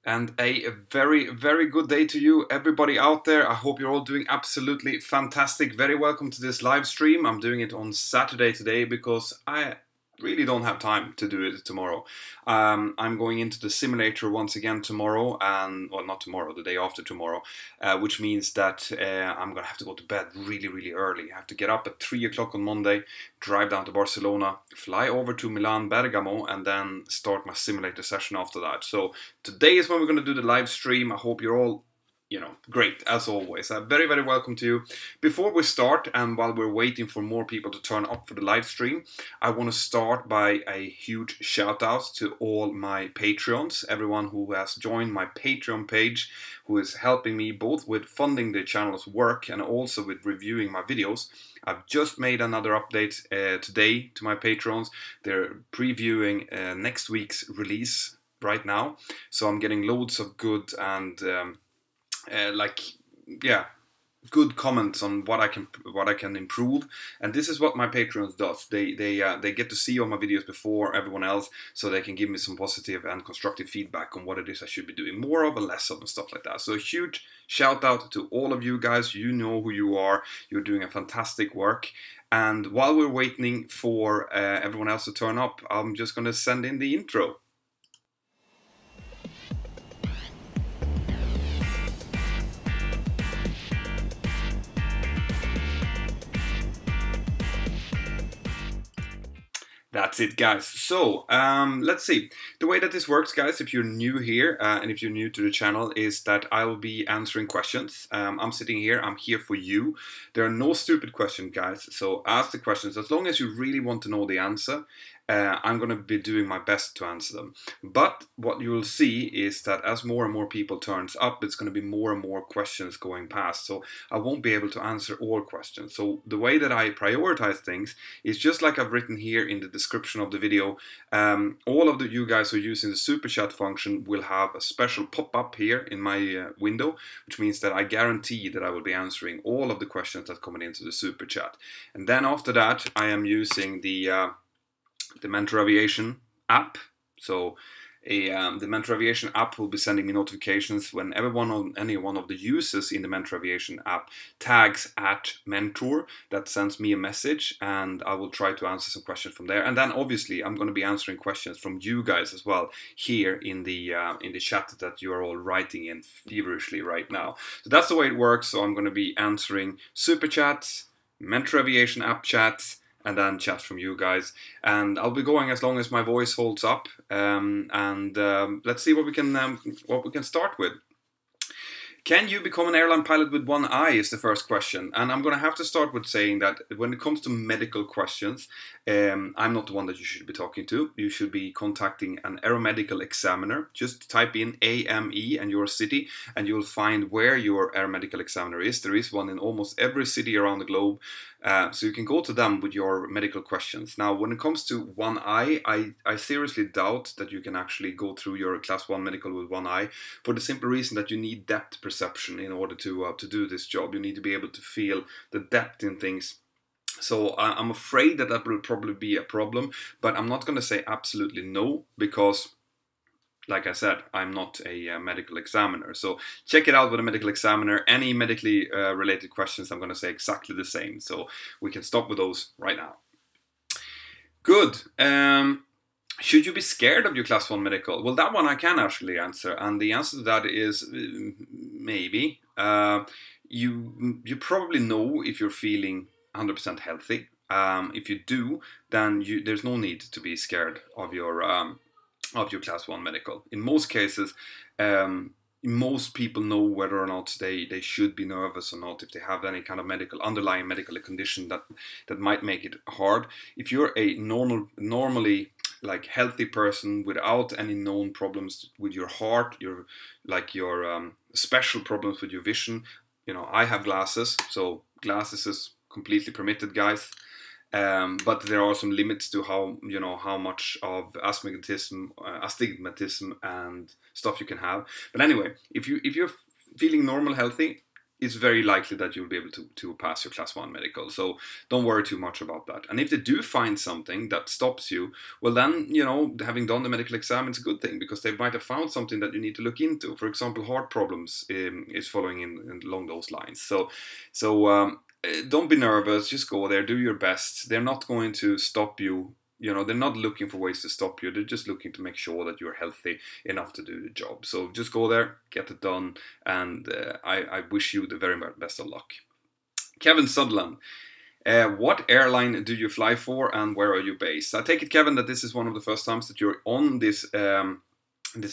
And a very, very good day to you, everybody out there. I hope you're all doing absolutely fantastic. Very welcome to this live stream. I'm doing it on Saturday today because I really don't have time to do it tomorrow. I'm going into the simulator once again tomorrow, and well, not tomorrow, the day after tomorrow, which means that I'm gonna have to go to bed really, really early. I have to get up at 3 o'clock on Monday, drive down to Barcelona, fly over to Milan, Bergamo, and then start my simulator session after that. So today is when we're gonna do the live stream. I hope you're all great, as always. Very, very welcome to you. Before we start, and while we're waiting for more people to turn up for the live stream, I want to start by a huge shout out to all my Patreons, everyone who has joined my Patreon page, who is helping me both with funding the channel's work and also with reviewing my videos. I've just made another update today to my Patrons. They're previewing next week's release right now, so I'm getting loads of good and good comments on what I can improve, and this is what my patrons does. They get to see all my videos before everyone else, so they can give me some positive and constructive feedback on what it is I should be doing more of and less of and stuff like that. So a huge shout out to all of you guys. You know who you are. You're doing a fantastic work. And while we're waiting for everyone else to turn up, I'm just going to send in the intro. That's it, guys. So let's see. The way that this works, guys, if you're new here and if you're new to the channel, is that I will be answering questions. I'm sitting here. I'm here for you. There are no stupid questions, guys. So ask the questions as long as you really want to know the answer. I'm going to be doing my best to answer them. But what you will see is that as more and more people turns up, it's going to be more and more questions going past. So I won't be able to answer all questions. So the way that I prioritize things is just like I've written here in the description of the video. All of you guys who are using the super chat function will have a special pop-up here in my window, which means that I guarantee that I will be answering all of the questions that come into the super chat. And then after that, I am using the Mentour Aviation app. So the Mentour Aviation app will be sending me notifications when any one of the users in the Mentour Aviation app tags @Mentour. That sends me a message, and I will try to answer some questions from there. And then obviously I'm going to be answering questions from you guys as well here in the chat that you are all writing in feverishly right now. So that's the way it works. So I'm going to be answering super chats, Mentour Aviation app chats, and then chat from you guys. And I'll be going as long as my voice holds up. Let's see what we can start with. Can you become an airline pilot with one eye is the first question. And I'm going to have to start with saying that when it comes to medical questions, I'm not the one that you should be talking to. You should be contacting an aeromedical examiner. Just type in AME and your city, and you'll find where your aeromedical examiner is. There is one in almost every city around the globe. So you can go to them with your medical questions. Now, when it comes to one eye, I seriously doubt that you can actually go through your Class 1 medical with one eye, for the simple reason that you need depth perception in order to do this job. You need to be able to feel the depth in things. So I'm afraid that will probably be a problem, but I'm not going to say absolutely no, because like I said, I'm not a medical examiner. So check it out with a medical examiner. Any medically related questions, I'm going to say exactly the same. So we can stop with those right now. Good. Should you be scared of your Class 1 medical? Well, that one I can actually answer. And the answer to that is maybe. You probably know if you're feeling 100% healthy. If you do, then there's no need to be scared of your Class 1 medical. In most cases, most people know whether or not they should be nervous or not, if they have any kind of underlying medical condition that might make it hard. If you're a normally like healthy person without any known problems with your heart, your special problems with your vision, I have glasses, so glasses is completely permitted, guys. But there are some limits to how much of astigmatism and stuff you can have. But anyway, if you're feeling normal, healthy, it's very likely that you'll be able to pass your class 1 medical. So don't worry too much about that. And if they do find something that stops you, well then, having done the medical exam, it's a good thing, because they might have found something that you need to look into. For example, heart problems is following in along those lines. So don't be nervous, just go there, do your best. They're not going to stop you. They're not looking for ways to stop you. They're just looking to make sure that you're healthy enough to do the job. So just go there, get it done, and I wish you the very best of luck. Kevin Sutherland, what airline do you fly for, and where are you based? I take it, Kevin, that this is one of the first times that you're on this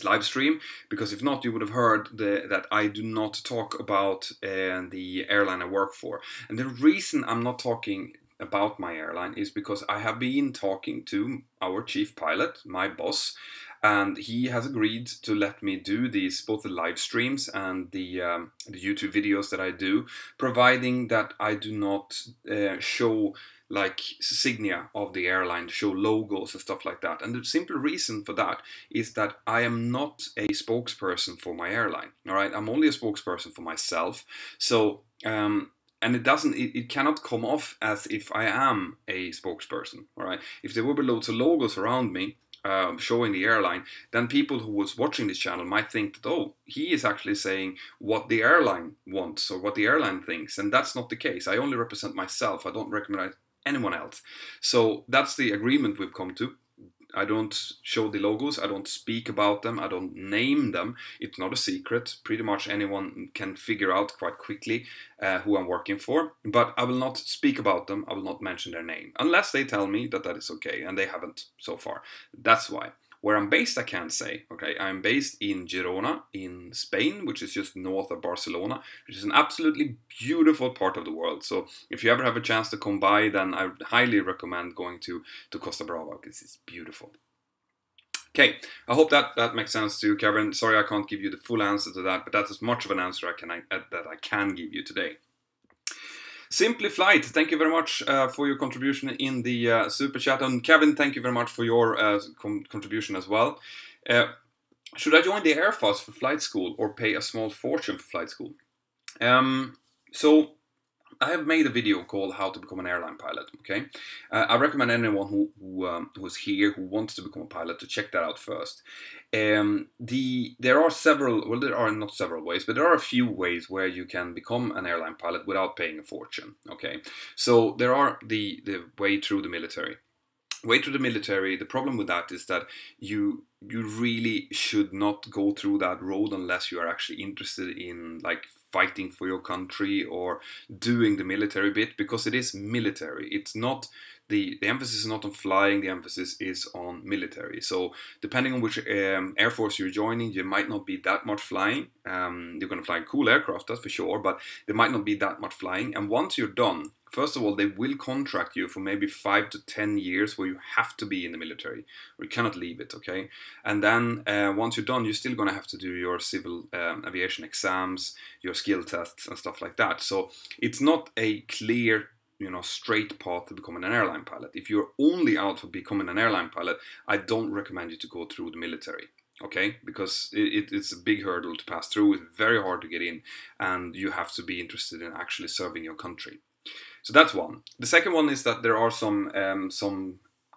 live stream, because if not, you would have heard that I do not talk about the airline I work for. And the reason I'm not talking about my airline is because I have been talking to our chief pilot, my boss, and he has agreed to let me do both the live streams and the YouTube videos that I do, providing that I do not show like insignia of the airline, show logos and stuff like that. And the simple reason for that is that I am not a spokesperson for my airline. All right, I'm only a spokesperson for myself. So and it cannot come off as if I am a spokesperson. All right, if there would be loads of logos around me showing the airline, then people who was watching this channel might think that, oh, he is actually saying what the airline wants or what the airline thinks, and that's not the case. I only represent myself. I don't recommend anyone else. So that's the agreement we've come to. I don't show the logos, I don't speak about them, I don't name them. It's not a secret. Pretty much anyone can figure out quite quickly who I'm working for. But I will not speak about them, I will not mention their name, unless they tell me that is okay, and they haven't so far. That's why. Where I'm based, I can't say. Okay, I'm based in Girona, in Spain, which is just north of Barcelona, which is an absolutely beautiful part of the world. So if you ever have a chance to come by, then I would highly recommend going to Costa Brava, because it's beautiful. Okay, I hope that makes sense to you, Kevin. Sorry I can't give you the full answer to that, but that's as much of an answer that I can give you today. Simply Flight, thank you very much for your contribution in the super chat. And Kevin, thank you very much for your contribution as well. Should I join the Air Force for flight school or pay a small fortune for flight school? So I have made a video called How to Become an Airline Pilot. Okay, I recommend anyone who's here who wants to become a pilot to check that out first. There are several, well, there are not several ways, but there are a few ways where you can become an airline pilot without paying a fortune. Okay, so there are the way through the military. The problem with that is that you really should not go through that road unless you are actually interested in like fighting for your country or doing the military bit, because it is military. It's not the emphasis is not on flying, the emphasis is on military. So depending on which Air Force you're joining, you might not be that much flying. You're going to fly cool aircraft, that's for sure, but there might not be that much flying. And once you're done, first of all, they will contract you for maybe 5 to 10 years where you have to be in the military, or you cannot leave it, okay? And then once you're done, you're still going to have to do your civil aviation exams, your skill tests and stuff like that. So it's not a clear, straight path to becoming an airline pilot. If you're only out for becoming an airline pilot, I don't recommend you to go through the military. Okay, because it's a big hurdle to pass through. It's very hard to get in, and you have to be interested in actually serving your country. So that's one. The second one is that there are some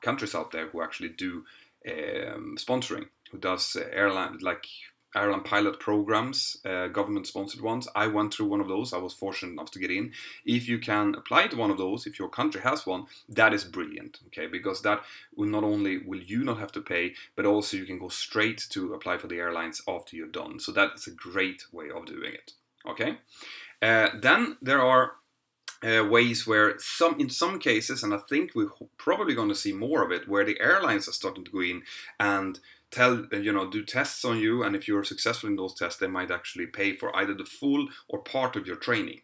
countries out there who actually do sponsoring, who does airline pilot programs, government-sponsored ones. I went through one of those. I was fortunate enough to get in. If you can apply to one of those, if your country has one, that is brilliant, okay? Because that will not only will you not have to pay, but also you can go straight to apply for the airlines after you're done. So that is a great way of doing it, okay? Then there are ways where in some cases, and I think we're probably going to see more of it, where the airlines are starting to go in and do tests on you, and if you're successful in those tests, they might actually pay for either the full or part of your training,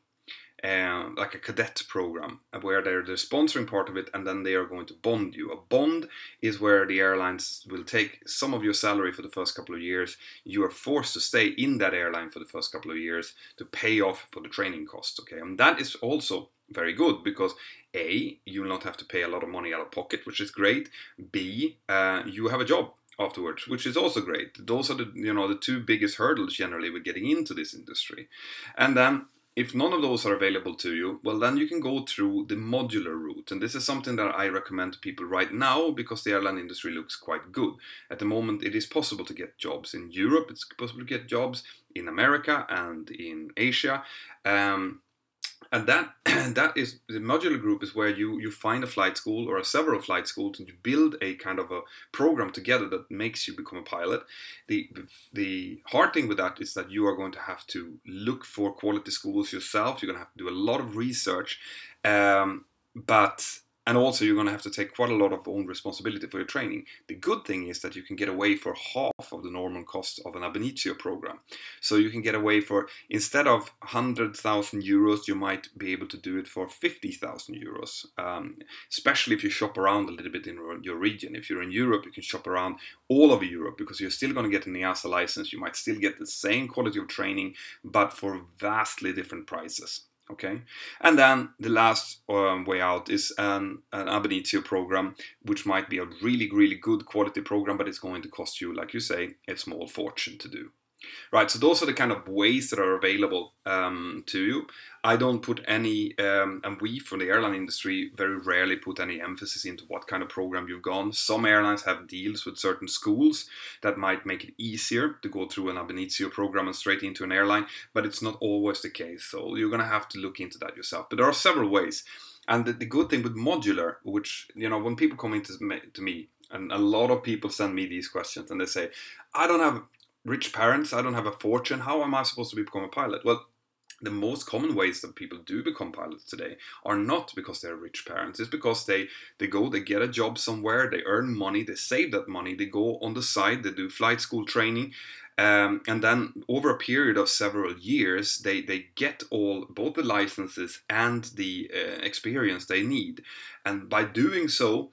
like a cadet program, where they're sponsoring part of it, and then they are going to bond you. A bond is where the airlines will take some of your salary for the first couple of years. You are forced to stay in that airline for the first couple of years to pay off for the training costs, okay? And that is also very good, because A, you will not have to pay a lot of money out of pocket, which is great. B, you have a job afterwards, which is also great. Those are the two biggest hurdles generally with getting into this industry. And then if none of those are available to you, well, then you can go through the modular route. And this is something that I recommend to people right now because the airline industry looks quite good. At the moment, it is possible to get jobs in Europe, it's possible to get jobs in America and in Asia. And that that is the modular group is where you find a flight school or several flight schools and you build a kind of a program together that makes you become a pilot. The hard thing with that is that you are going to have to look for quality schools yourself. You're going to have to do a lot of research, but and also you're going to have to take quite a lot of own responsibility for your training. The good thing is that you can get away for half of the normal cost of an ab initio program. So you can get away for, instead of 100,000 euros, you might be able to do it for 50,000 euros. Especially if you shop around a little bit in your region. If you're in Europe, you can shop around all over Europe because you're still going to get an EASA license. You might still get the same quality of training, but for vastly different prices. Okay, and then the last way out is an ab initio program, which might be a really, really good quality program, but it's going to cost you, like you say, a small fortune to do. Right, so those are the kind of ways that are available to you. I don't put any, and we from the airline industry very rarely put any emphasis into what kind of program you've gone. Some airlines have deals with certain schools that might make it easier to go through an ab initio program and straight into an airline, but it's not always the case. So you're going to have to look into that yourself. But there are several ways. And the good thing with modular, which, you know, when people come into to me, and a lot of people send me these questions and they say, I don't have rich parents, I don't have a fortune, how am I supposed to become a pilot? Well, the most common ways that people do become pilots today are not because they're rich parents. It's because they get a job somewhere, they earn money, they save that money, they go on the side, they do flight school training, and then over a period of several years, they get both the licenses and the experience they need. And by doing so,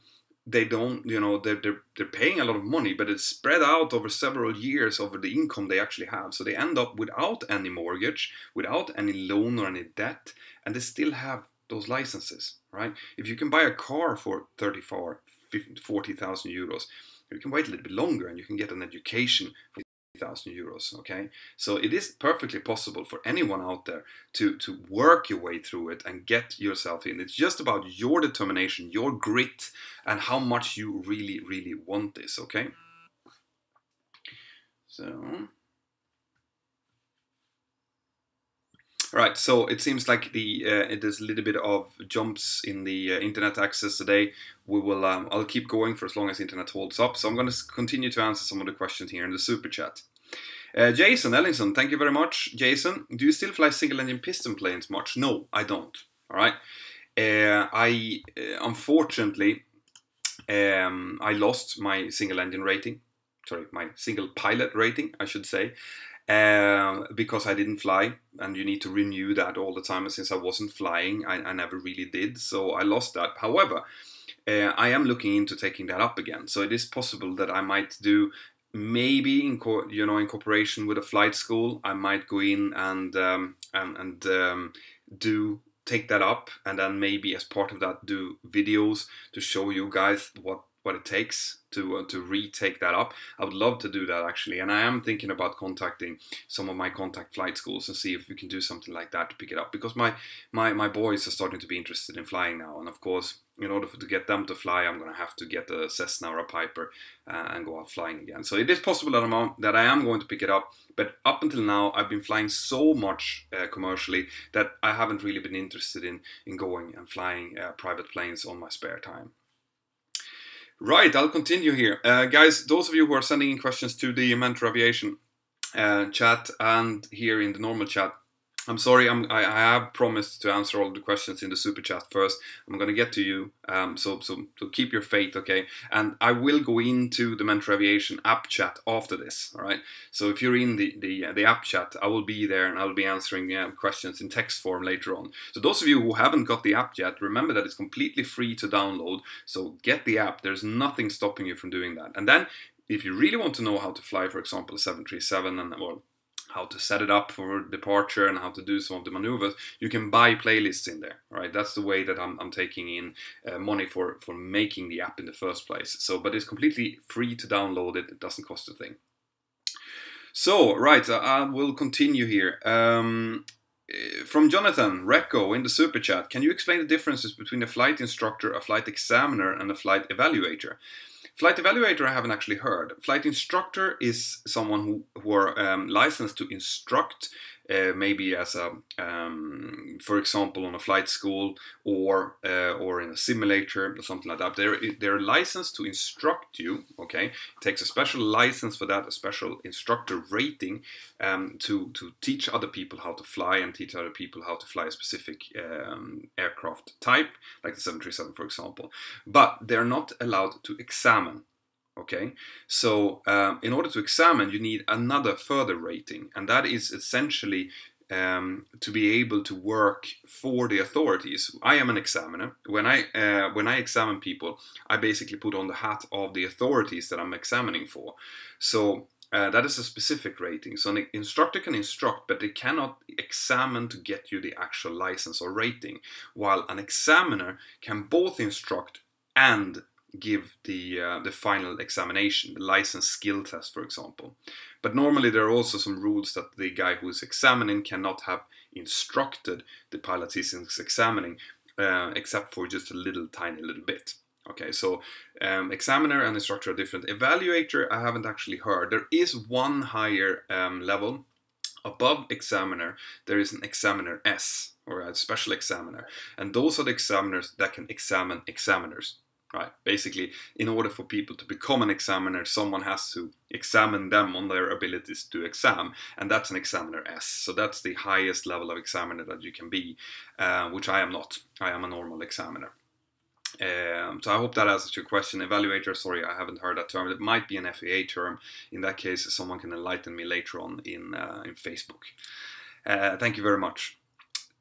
they don't, you know, they're paying a lot of money, but it's spread out over several years over the income they actually have. So they end up without any mortgage, without any loan or any debt, and they still have those licenses, right? If you can buy a car for 40,000 euros, you can wait a little bit longer and you can get an education for 1,000 euros. Okay, so it is perfectly possible for anyone out there to work your way through it and get yourself in. It's just about your determination, your grit, and how much you really, really want this. Okay, so right, so it seems like there's a little bit of jumps in the internet access today. We will I'll keep going for as long as internet holds up. So I'm going to continue to answer some of the questions here in the super chat. Jason Ellingson, thank you very much. Jason, do you still fly single-engine piston planes much? No, I don't. All right. I unfortunately I lost my single-engine rating. Sorry, my single pilot rating, I should say. Because I didn't fly, and you need to renew that all the time. And since I wasn't flying, I never really did, so I lost that. However, I am looking into taking that up again. So it is possible that I might do, maybe in cooperation with a flight school, I might go in and take that up, and then maybe as part of that do videos to show you guys what it takes to retake that up. I would love to do that actually, and I am thinking about contacting some of my contact flight schools and see if we can do something like that to pick it up, because my boys are starting to be interested in flying now, and of course in order to get them to fly, I'm going to have to get a Cessna or a Piper and go out flying again. So it is possible that I am going to pick it up, but up until now I've been flying so much commercially that I haven't really been interested in going and flying private planes on my spare time. Right, I'll continue here. Guys, those of you who are sending in questions to the Mentour Aviation chat and here in the normal chat, I'm sorry, I have promised to answer all the questions in the super chat first. I'm going to get to you, so keep your faith, okay? And I will go into the Mentour Aviation app chat after this, all right? So if you're in the app chat, I will be there and I'll be answering questions in text form later on. So those of you who haven't got the app yet, remember that it's completely free to download. So get the app. There's nothing stopping you from doing that. And then if you really want to know how to fly, for example, a 737 and how to set it up for departure and how to do some of the maneuvers, you can buy playlists in there, right? That's the way that I'm taking in money for making the app in the first place. So, but it's completely free to download it. It doesn't cost a thing. So, right, I will continue here. From Jonathan Recco in the super chat, can you explain the differences between a flight instructor, a flight examiner, and a flight evaluator? Flight evaluator I haven't actually heard. Flight instructor is someone who are licensed to instruct, maybe as a, for example, on a flight school or in a simulator or something like that. They're licensed to instruct you. Okay, it takes a special license for that, a special instructor rating to teach other people how to fly and teach other people how to fly a specific aircraft type, like the 737, for example. But they're not allowed to examine. Okay, so in order to examine, you need another further rating, and that is essentially to be able to work for the authorities. I am an examiner. When I examine people, I basically put on the hat of the authorities that I'm examining for. So that is a specific rating. So an instructor can instruct, but they cannot examine to get you the actual license or rating, while an examiner can both instruct and give the final examination, the license skill test, for example. But normally there are also some rules that the guy who is examining cannot have instructed the pilot he's examining, except for just a tiny little bit. Okay, so examiner and instructor are different. Evaluator, I haven't actually heard. There is one higher level. Above examiner, there is an examiner S, or a special examiner. And those are the examiners that can examine examiners. Right, basically, in order for people to become an examiner, someone has to examine them on their abilities to exam, and that's an examiner S. So that's the highest level of examiner that you can be, which I am not. I am a normal examiner. So I hope that answers your question. Evaluator, sorry, I haven't heard that term. It might be an FAA term. In that case, someone can enlighten me later on in Facebook. Thank you very much.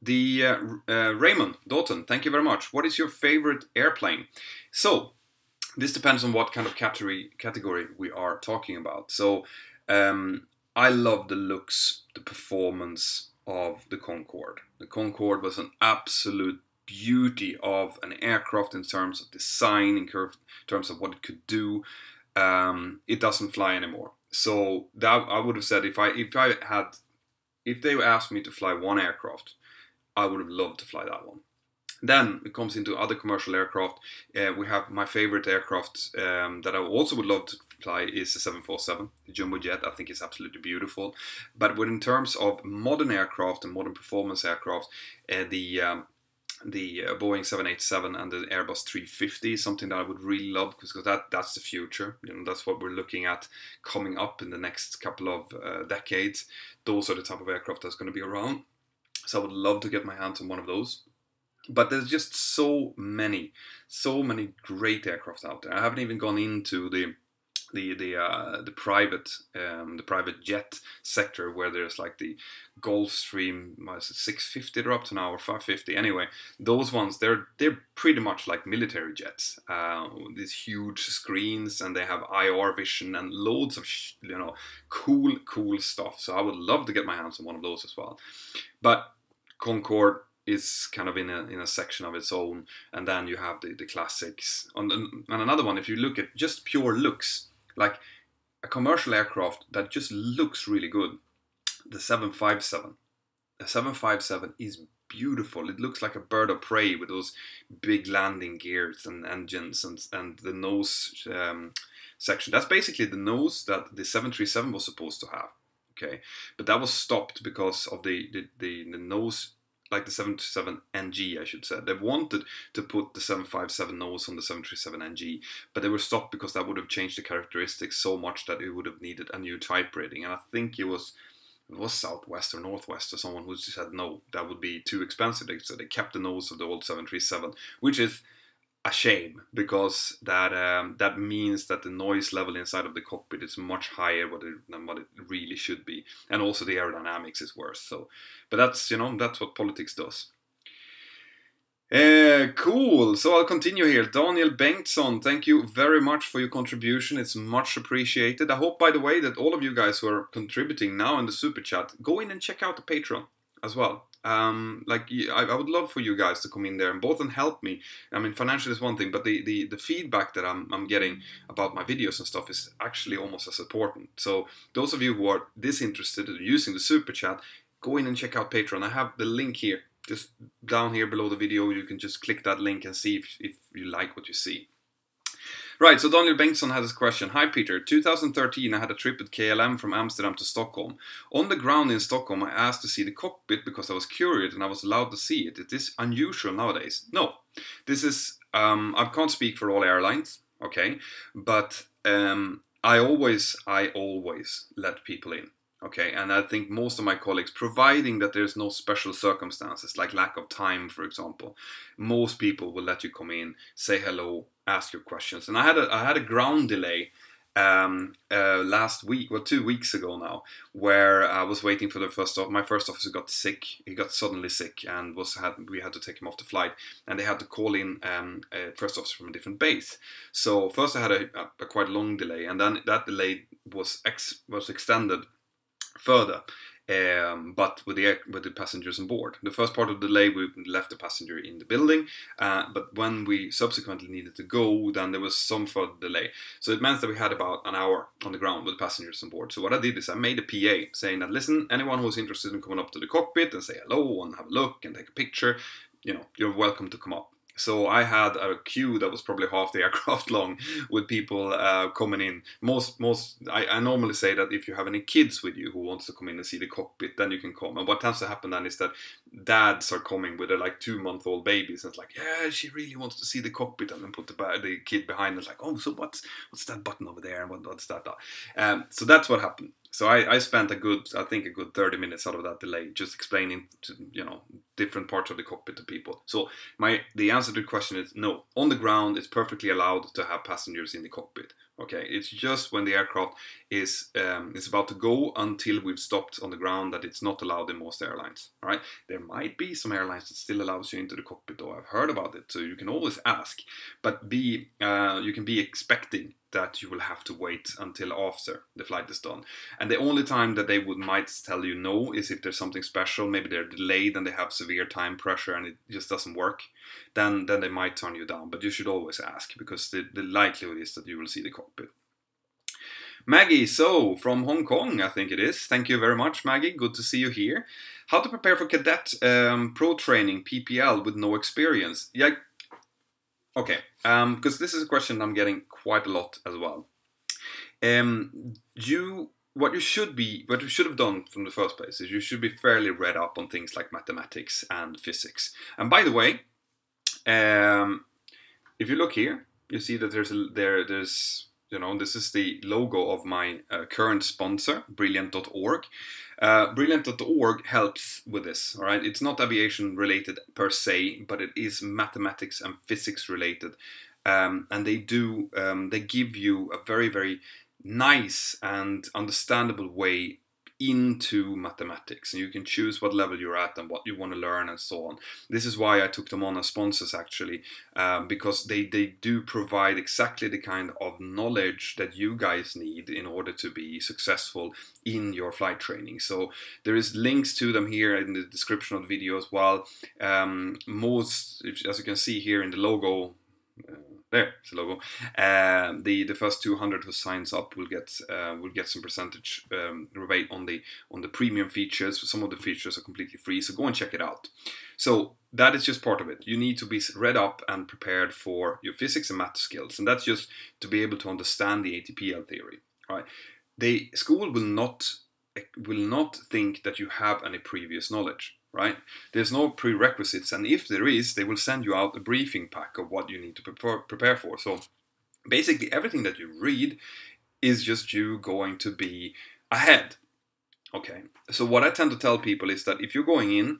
Raymond Dalton, thank you very much. What is your favorite airplane? So this depends on what kind of category we are talking about. So I love the looks, the performance of the Concorde. The Concorde was an absolute beauty of an aircraft in terms of design, in terms of what it could do. It doesn't fly anymore. So that I would have said if they asked me to fly one aircraft, I would have loved to fly that one. Then it comes into other commercial aircraft. We have my favorite aircraft that I also would love to fly is the 747, the jumbo jet. I think it's absolutely beautiful. But in terms of modern aircraft and modern performance aircraft, the Boeing 787 and the Airbus 350 is something that I would really love, because that's the future. You know, that's what we're looking at coming up in the next couple of decades. Those are the type of aircraft that's going to be around. So I would love to get my hands on one of those. But there's just so many great aircraft out there. I haven't even gone into the private jet sector, where there's like the Gulfstream, 650 they're up to now, or 550. Anyway, those ones they're pretty much like military jets. These huge screens, and they have IR vision and loads of cool stuff. So I would love to get my hands on one of those as well. But Concorde is kind of in a section of its own, and then you have the classics. And another one, if you look at just pure looks, like a commercial aircraft that just looks really good, the 757. The 757 is beautiful. It looks like a bird of prey with those big landing gears and engines and the nose section. That's basically the nose that the 737 was supposed to have. Okay, but that was stopped because of the nose, like the 737 NG, I should say. They wanted to put the 757 nose on the 737 NG, but they were stopped because that would have changed the characteristics so much that it would have needed a new type rating. And I think it was Southwest or Northwest or someone who said no, that would be too expensive. So they kept the nose of the old 737, which is a shame, because that means that the noise level inside of the cockpit is much higher than what it really should be, and also the aerodynamics is worse. So, but that's what politics does. Cool. So I'll continue here. Daniel Bengtsson, thank you very much for your contribution. It's much appreciated. I hope, by the way, that all of you guys who are contributing now in the super chat, go in and check out the Patreon as well. I would love for you guys to come in there and help me. I mean, financial is one thing, but the feedback that I'm getting about my videos and stuff is actually almost as important. So those of you who are disinterested in using the super chat, go in and check out Patreon. I have the link here, just down here below the video. You can just click that link and see if you like what you see. Right, so Daniel Bengtsson had this question. Hi Peter, 2013 I had a trip with KLM from Amsterdam to Stockholm. On the ground in Stockholm I asked to see the cockpit because I was curious and I was allowed to see it. It is unusual nowadays. No, this is, I can't speak for all airlines, okay, but I always let people in. Okay, and I think most of my colleagues, providing that there's no special circumstances, like lack of time, for example, most people will let you come in, say hello, ask your questions. And I had a ground delay last week, well, 2 weeks ago now, where I was waiting for my first officer got sick. He got suddenly sick and we had to take him off the flight, and they had to call in a first officer from a different base. So first I had a quite long delay, and then that delay was extended further, but with the passengers on board. The first part of the delay, we left the passenger in the building, but when we subsequently needed to go, then there was some further delay. So it meant that we had about an hour on the ground with passengers on board. So what I did is I made a PA saying that, listen, anyone who's interested in coming up to the cockpit and say hello and have a look and take a picture, you're welcome to come up. So I had a queue that was probably half the aircraft long with people coming in. I normally say that if you have any kids with you who wants to come in and see the cockpit, then you can come. And what tends to happen then is that dads are coming with their like 2-month-old babies, and it's like, yeah, she really wants to see the cockpit, and then put the kid behind and it's like, oh, so what's that button over there, and what's that? So that's what happened. So I spent a good 30 minutes out of that delay just explaining different parts of the cockpit to people. So the answer to the question is no. On the ground, it's perfectly allowed to have passengers in the cockpit. Okay, it's just when the aircraft is about to go until we've stopped on the ground that it's not allowed in most airlines. All right, there might be some airlines that still allows you into the cockpit, though. I've heard about it, so you can always ask, but you can be expecting that you will have to wait until after the flight is done. And the only time that they might tell you no is if there's something special, maybe they're delayed and they have severe time pressure and it just doesn't work, then they might turn you down. But you should always ask, because the likelihood is that you will see the cockpit. Maggie, so from Hong Kong, I think it is. Thank you very much, Maggie. Good to see you here. How to prepare for cadet pro training, PPL, with no experience? Yeah. Okay, because this is a question I'm getting quite a lot as well. What you should have done from the first place is you should be fairly read up on things like mathematics and physics. And by the way, if you look here, you see that there's this is the logo of my current sponsor, Brilliant.org. Brilliant.org helps with this, all right? It's not aviation related per se, but it is mathematics and physics related. And they give you a very, very nice and understandable way into mathematics, and you can choose what level you're at and what you want to learn and so on. This is why I took them on as sponsors, actually, because they do provide exactly the kind of knowledge that you guys need in order to be successful in your flight training. So there is links to them here in the description of the video as well. As you can see here in the logo, there's the logo. The first 200 who signs up will get some percentage rebate on the premium features. Some of the features are completely free, so go and check it out. So that is just part of it. You need to be read up and prepared for your physics and math skills, and that's just to be able to understand the ATPL theory. Right? The school will not think that you have any previous knowledge. Right? There's no prerequisites, and if there is, they will send you out a briefing pack of what you need to prepare for. So basically everything that you read is just you going to be ahead. Okay, so what I tend to tell people is that if you're going in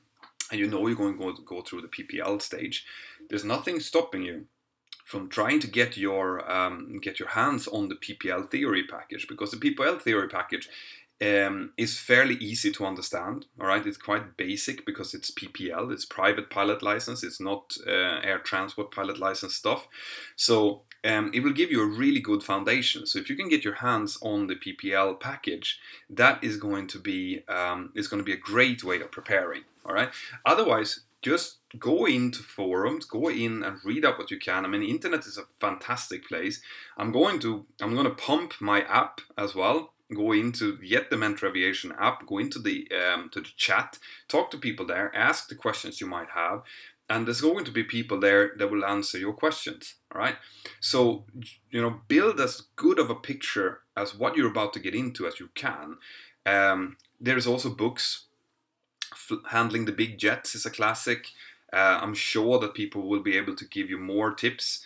and you're going to go through the PPL stage, there's nothing stopping you from trying to get your hands on the PPL theory package, because the PPL theory package is fairly easy to understand. All right, it's quite basic because it's PPL, it's private pilot license, it's not air transport pilot license stuff. So it will give you a really good foundation. So if you can get your hands on the PPL package, that is going to be a great way of preparing. All right. Otherwise, just go into forums, go in and read up what you can. I mean, the internet is a fantastic place. I'm going to pump my app as well. go into get the Mentour Aviation app, go into the to the chat, talk to people there, ask the questions you might have, and there's going to be people there that will answer your questions. All right, so build as good of a picture as what you're about to get into as you can. There's also books. Handling the Big Jets is a classic. I'm sure that people will be able to give you more tips,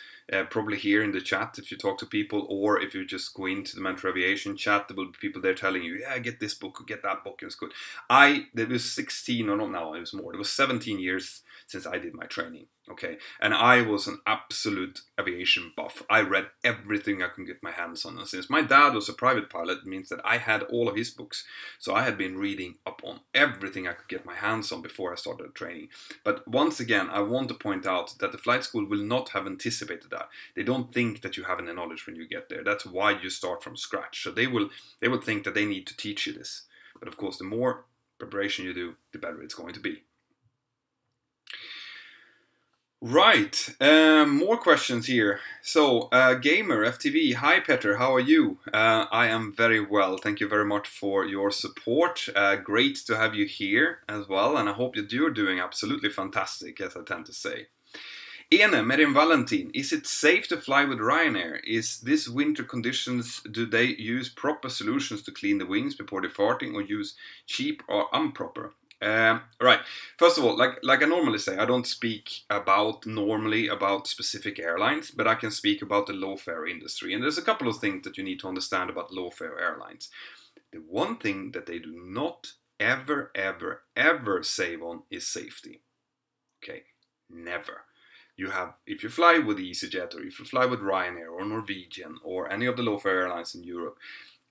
probably here in the chat if you talk to people, or if you just go into the Mentour Aviation chat, there will be people there telling you, yeah, get this book or get that book, it's good. There was 16, or not now, it was more, it was 17 years since I did my training, okay? And I was an absolute aviation buff. I read everything I could get my hands on. And since my dad was a private pilot, it means that I had all of his books. So I had been reading up on everything I could get my hands on before I started training. But once again, I want to point out that the flight school will not have anticipated that. They don't think that you have any knowledge when you get there. That's why you start from scratch. So they will think that they need to teach you this. But of course, the more preparation you do, the better it's going to be. Right, more questions here. So, Gamer FTV, hi Petter, how are you? I am very well, thank you very much for your support. Great to have you here as well, and I hope that you're doing absolutely fantastic, as I tend to say. Ene, Merin Valentin, is it safe to fly with Ryanair? Is this winter conditions, do they use proper solutions to clean the wings before departing, or use cheap or improper? Right. First of all, like I normally say, I don't speak normally about specific airlines, but I can speak about the low-fare industry. And there's a couple of things that you need to understand about low-fare airlines. The one thing that they do not ever, ever, ever save on is safety. Okay? Never. If you fly with EasyJet, or if you fly with Ryanair or Norwegian or any of the low-fare airlines in Europe,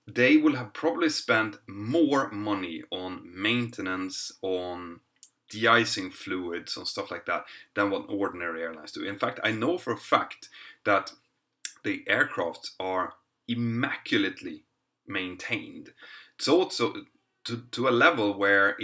they will have probably spent more money on maintenance, on de-icing fluids, and stuff like that than what ordinary airlines do. In fact, I know for a fact that the aircrafts are immaculately maintained. So to a level where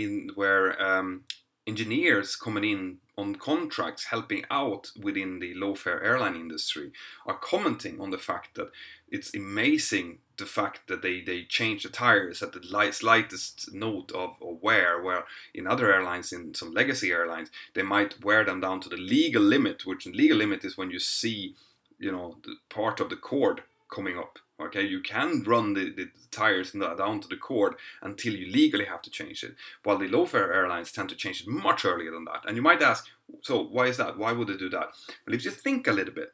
engineers coming in on contracts helping out within the low-fare airline industry are commenting on the fact that it's amazing the fact that they change the tires at the slightest note of wear, where in other airlines, in some legacy airlines, they might wear them down to the legal limit, which the legal limit is when you see, the part of the cord coming up. Okay, you can run the tires down to the cord until you legally have to change it, while the low-fare airlines tend to change it much earlier than that. And you might ask, so why is that? Why would they do that? Well, if you think a little bit,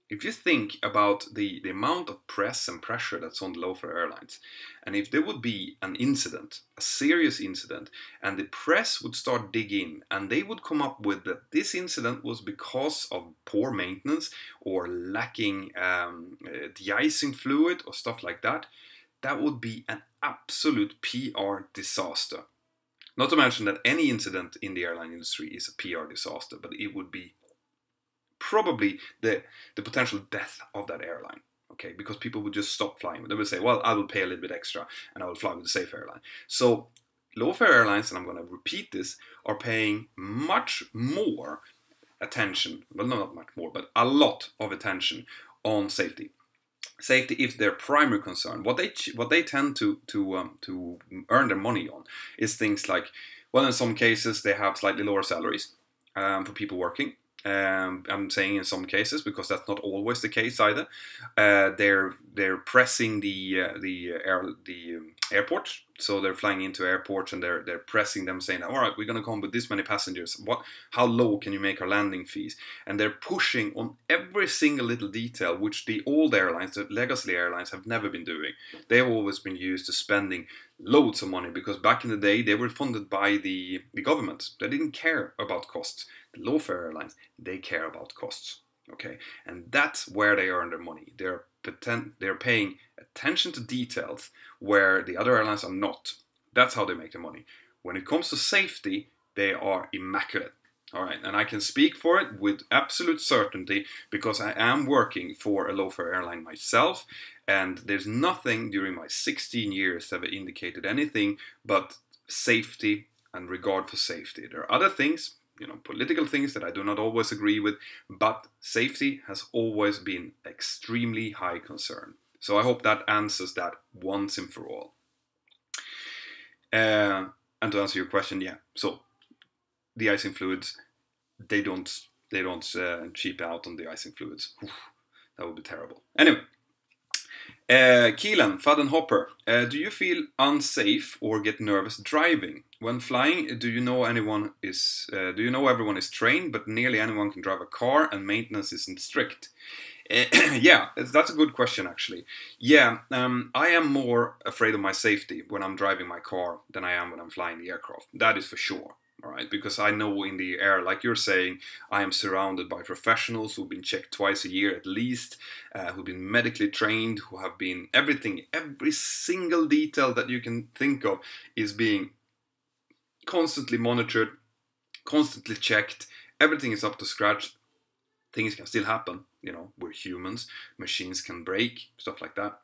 if you think about the amount of press and pressure that's on the low-fare airlines, and if there would be an incident, a serious incident, and the press would start digging, and they would come up with that this incident was because of poor maintenance or lacking de-icing fluid or stuff like that, that would be an absolute PR disaster. Not to mention that any incident in the airline industry is a PR disaster, but it would be probably the potential death of that airline, okay, because people would just stop flying. They would say, well, I will pay a little bit extra and I will fly with a safe airline. So low-fare airlines, and I'm going to repeat this, are paying much more attention, well, not much more, but a lot of attention on safety. Safety is their primary concern. What they tend to earn their money on is things like, well, in some cases they have slightly lower salaries for people working. I'm saying in some cases because that's not always the case either. They're pressing the airport, so they're flying into airports and they're pressing them, saying, all right, we're going to come with this many passengers. How low can you make our landing fees? And they're pushing on every single little detail, which the old airlines, the legacy airlines, have never been doing. They've always been used to spending loads of money because back in the day they were funded by the government. They didn't care about costs. The low-fare airlines, they care about costs, okay? And that's where they earn their money. They're paying attention to details where the other airlines are not. That's how they make their money. When it comes to safety, they are immaculate, all right? And I can speak for it with absolute certainty because I am working for a low-fare airline myself, and there's nothing during my 16 years that have indicated anything but safety and regard for safety. There are other things, political things that I do not always agree with, but safety has always been extremely high concern. So I hope that answers that once and for all. And to answer your question, yeah. So de-icing fluids, they don't cheap out on de-icing fluids. Oof, that would be terrible. Anyway, Keelan Fadenhopper, do you feel unsafe or get nervous driving when flying? Do you know everyone is trained, but nearly anyone can drive a car and maintenance isn't strict? Yeah, that's a good question actually. Yeah, I am more afraid of my safety when I'm driving my car than I am when I'm flying the aircraft. That is for sure. All right, because I know in the air, like you're saying, I am surrounded by professionals who've been checked twice a year at least, who've been medically trained, who have been everything, every single detail that you can think of is being constantly monitored, constantly checked. Everything is up to scratch. Things can still happen, you know, we're humans, machines can break, stuff like that.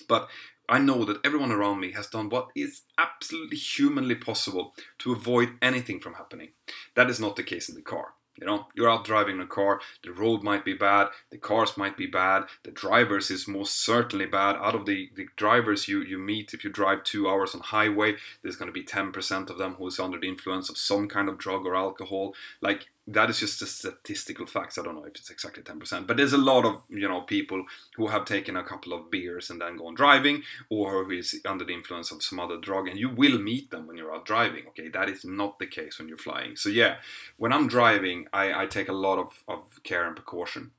But I know that everyone around me has done what is absolutely humanly possible to avoid anything from happening. That is not the case in the car. You know, you're out driving a car, the road might be bad, the cars might be bad, the drivers is most certainly bad. Out of the drivers you meet, if you drive 2 hours on highway, there's going to be 10% of them who is under the influence of some kind of drug or alcohol. Like, that is just a statistical fact. I don't know if it's exactly 10%, but there's a lot of, you know, people who have taken a couple of beers and then gone driving, or who is under the influence of some other drug, and you will meet them when you're out driving. Okay, that is not the case when you're flying. So yeah, when I'm driving, I take a lot of care and precaution.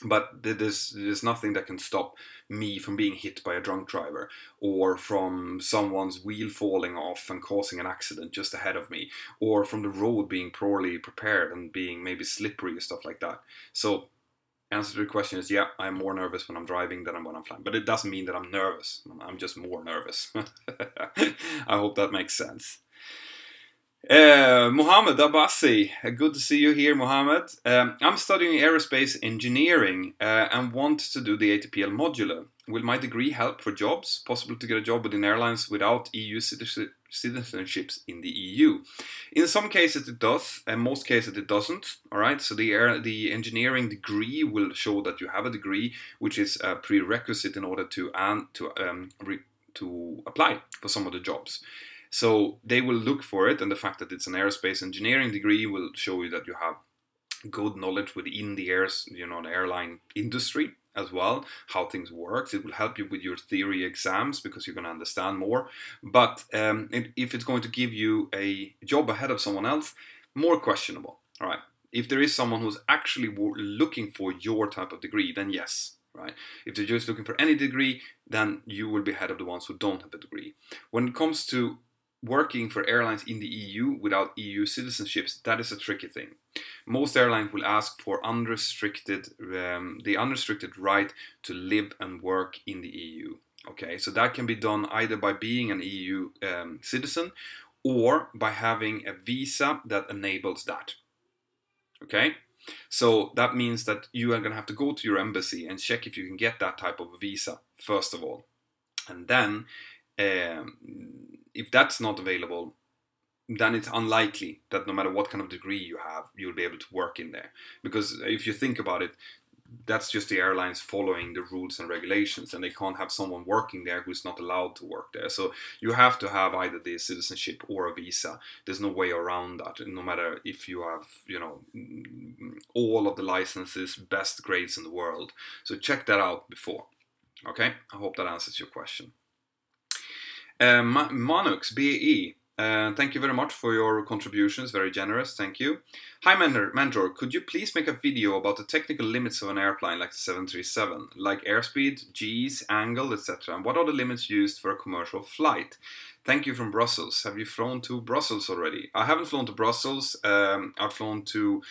But there's nothing that can stop me from being hit by a drunk driver, or from someone's wheel falling off and causing an accident just ahead of me, or from the road being poorly prepared and being maybe slippery and stuff like that. So, answer to the question is, yeah, I'm more nervous when I'm driving than when I'm flying. But it doesn't mean that I'm nervous. I'm just more nervous. I hope that makes sense. Mohammed Abbasi, good to see you here, Mohammed. I'm studying aerospace engineering and want to do the ATPL modular. Will my degree help for jobs? Possible to get a job within airlines without EU citizenships in the EU? In some cases it does, and most cases it doesn't. All right, so the engineering degree will show that you have a degree, which is a prerequisite in order to apply for some of the jobs. So they will look for it, and the fact that it's an aerospace engineering degree will show you that you have good knowledge within the airline industry as well, how things work. It will help you with your theory exams because you're going to understand more. But if it's going to give you a job ahead of someone else, more questionable. All right. If there is someone who's actually looking for your type of degree, then yes. Right? If they're just looking for any degree, then you will be ahead of the ones who don't have a degree. When it comes to working for airlines in the EU without EU citizenships, that is a tricky thing. Most airlines will ask for the unrestricted right to live and work in the EU. Okay, so that can be done either by being an EU citizen or by having a visa that enables that. Okay, so that means that you are going to have to go to your embassy and check if you can get that type of visa first of all, and then if that's not available, then it's unlikely that no matter what kind of degree you have, you'll be able to work in there. Because if you think about it, that's just the airlines following the rules and regulations, and they can't have someone working there who's not allowed to work there. So you have to have either the citizenship or a visa. There's no way around that, no matter if you have, you know, all of the licenses, best grades in the world. So check that out before. Okay, I hope that answers your question. Manux, BE, thank you very much for your contributions, very generous, thank you. Hi Mentor, could you please make a video about the technical limits of an airplane like the 737, like airspeed, Gs, angle, etc. And what are the limits used for a commercial flight? Thank you from Brussels. Have you flown to Brussels already? I haven't flown to Brussels, I've flown to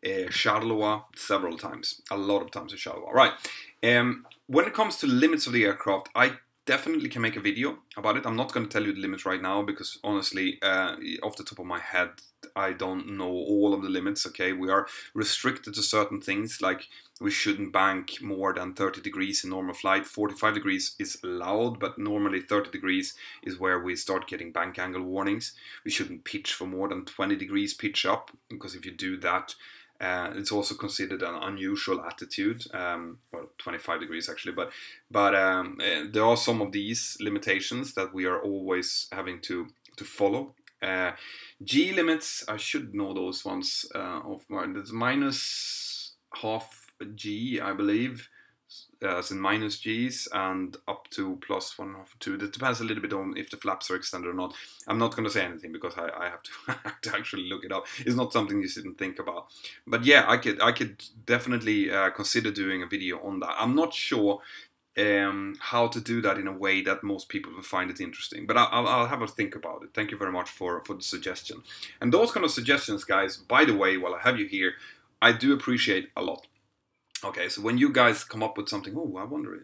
Charleroi several times, a lot of times to Charleroi. Right, when it comes to limits of the aircraft, I definitely can make a video about it. I'm not going to tell you the limits right now because honestly, off the top of my head, I don't know all of the limits, okay? We are restricted to certain things, like we shouldn't bank more than 30 degrees in normal flight. 45 degrees is allowed, but normally 30 degrees is where we start getting bank angle warnings. We shouldn't pitch for more than 20 degrees pitch up, because if you do that, it's also considered an unusual attitude, well, 25 degrees actually, but there are some of these limitations that we are always having to follow. G limits, I should know those ones off my. There's minus half G, I believe, as in minus Gs, and up to plus 1/2. That depends a little bit on if the flaps are extended or not. I'm not going to say anything because I have to, I have to actually look it up. It's not something you sit and think about. But yeah, I could definitely consider doing a video on that. I'm not sure how to do that in a way that most people will find it interesting. But I'll have a think about it. Thank you very much for the suggestion. And those kind of suggestions, guys, by the way, while I have you here, I do appreciate a lot. Okay, so when you guys come up with something, oh, I wonder,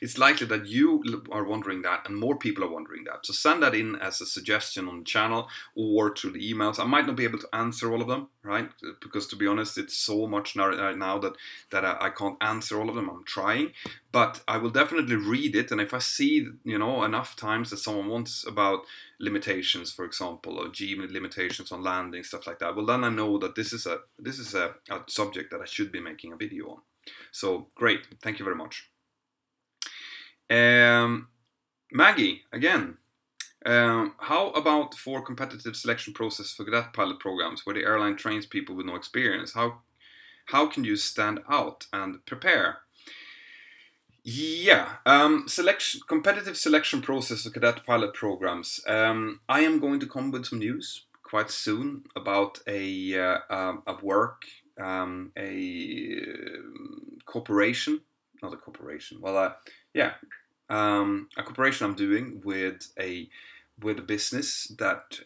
it's likely that you are wondering that and more people are wondering that. So send that in as a suggestion on the channel or through the emails. I might not be able to answer all of them, right? Because to be honest, it's so much right now that I can't answer all of them. I'm trying, but I will definitely read it. And if I see, you know, enough times that someone wants about limitations, for example, or G limitations on landing, stuff like that, well, then I know that this is a subject that I should be making a video on. So great, thank you very much. Maggie, again, how about for competitive selection process for cadet pilot programs where the airline trains people with no experience? How can you stand out and prepare? Yeah, competitive selection process for cadet pilot programs. I am going to come with some news quite soon about a corporation, not a corporation. Well, yeah, a corporation I'm doing with a business that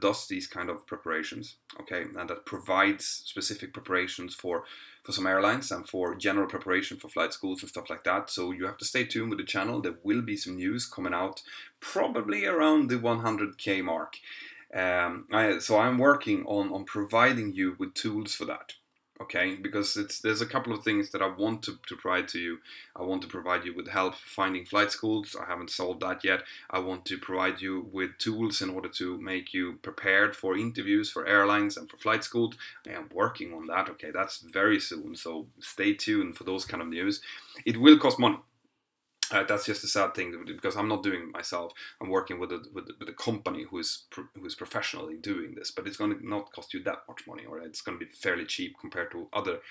does these kind of preparations, okay, and that provides specific preparations for some airlines and for general preparation for flight schools and stuff like that. So you have to stay tuned with the channel. There will be some news coming out probably around the 100K mark. So I'm working on providing you with tools for that. Okay, because there's a couple of things that I want to provide to you. I want to provide you with help finding flight schools. I haven't solved that yet. I want to provide you with tools in order to make you prepared for interviews for airlines and for flight schools. I am working on that. Okay, that's very soon. So stay tuned for those kind of news. It will cost money. That's just a sad thing because I'm not doing it myself. I'm working with a company who is professionally doing this, but it's going to not cost you that much money, or it's going to be fairly cheap compared to other